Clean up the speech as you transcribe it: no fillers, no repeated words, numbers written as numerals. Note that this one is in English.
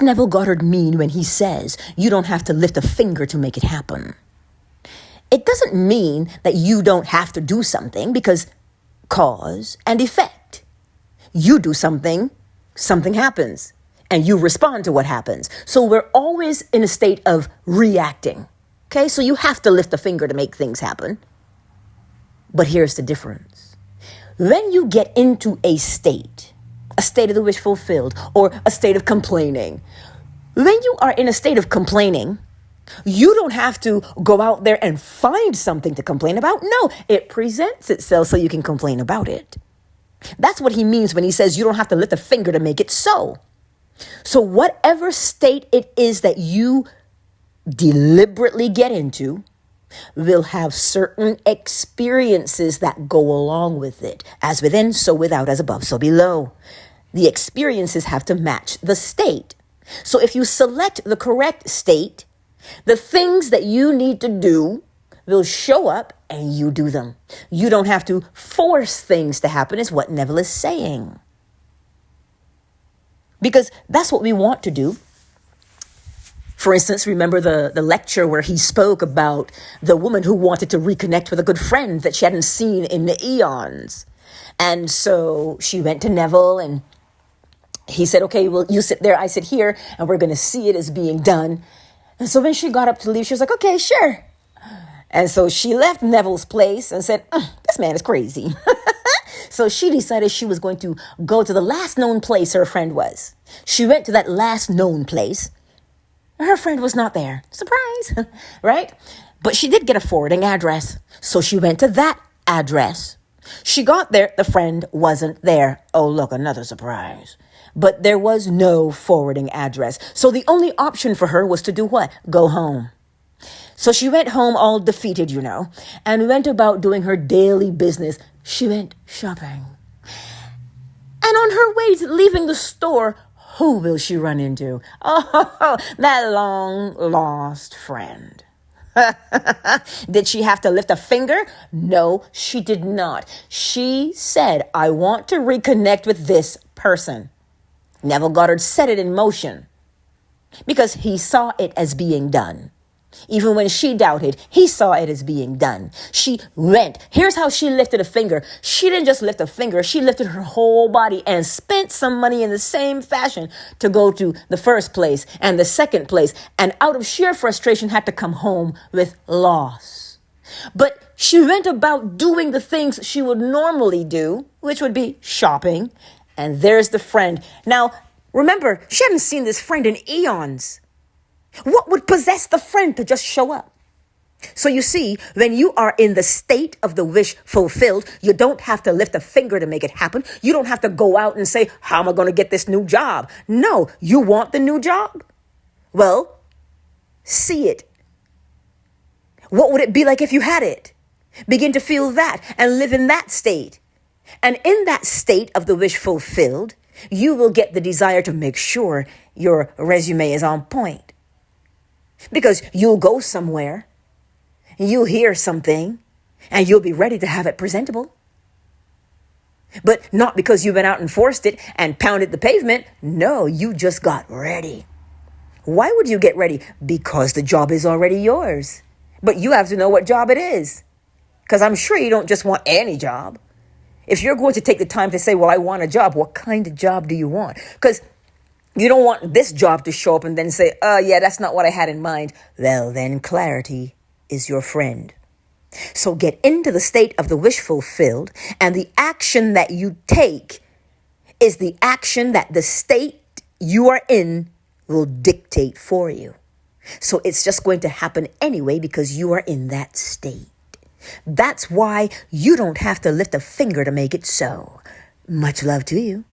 Neville Goddard mean when he says you don't have to lift a finger to make it happen? It doesn't mean that you don't have to do something, because cause and effect. You do something, something happens, and you respond to what happens. So we're always in a state of reacting. Okay, so you have to lift a finger to make things happen. But here's the difference. When you get into a state of the wish fulfilled, or a state of complaining, when you are in a state of complaining, you don't have to go out there and find something to complain about. No, it presents itself so you can complain about it. That's what he means when he says you don't have to lift a finger to make it so. So whatever state it is that you deliberately get into will have certain experiences that go along with it. As within, so without, as above, so below. The experiences have to match the state. So if you select the correct state, the things that you need to do will show up and you do them. You don't have to force things to happen, is what Neville is saying. Because that's what we want to do. For instance, remember the lecture where he spoke about the woman who wanted to reconnect with a good friend that she hadn't seen in the eons. And so she went to Neville and he said, okay, well, you sit there, I sit here, and we're going to see it as being done. And so when she got up to leave, she was like, okay, sure. And so she left Neville's place and said, this man is crazy. So she decided she was going to go to the last known place her friend was. She went to that last known place. Her friend was not there. Surprise, right? But she did get a forwarding address. So she went to that address. She got there. The friend wasn't there. Oh, look, another surprise. But there was no forwarding address. So the only option for her was to do what? Go home. So she went home all defeated, and went about doing her daily business. She went shopping. And on her way to leaving the store, who will she run into? Oh, that long lost friend. Did she have to lift a finger? No, she did not. She said, I want to reconnect with this person. Neville Goddard set it in motion because he saw it as being done. Even when she doubted, he saw it as being done. She went. Here's how she lifted a finger. She didn't just lift a finger. She lifted her whole body and spent some money in the same fashion to go to the first place and the second place. And out of sheer frustration, had to come home with loss. But she went about doing the things she would normally do, which would be shopping. And there's the friend. Now, remember, she hadn't seen this friend in eons. What would possess the friend to just show up? So you see, when you are in the state of the wish fulfilled, you don't have to lift a finger to make it happen. You don't have to go out and say, how am I going to get this new job? No, you want the new job? Well, see it. What would it be like if you had it? Begin to feel that and live in that state. And in that state of the wish fulfilled, you will get the desire to make sure your resume is on point. Because you'll go somewhere, you'll hear something, and you'll be ready to have it presentable. But not because you went out and forced it and pounded the pavement. No, you just got ready. Why would you get ready? Because the job is already yours. But you have to know what job it is. Because I'm sure you don't just want any job. If you're going to take the time to say, well, I want a job, what kind of job do you want? Because you don't want this job to show up and then say, yeah, that's not what I had in mind. Well, then clarity is your friend. So get into the state of the wish fulfilled, and the action that you take is the action that the state you are in will dictate for you. So it's just going to happen anyway because you are in that state. That's why you don't have to lift a finger to make it so. Much love to you.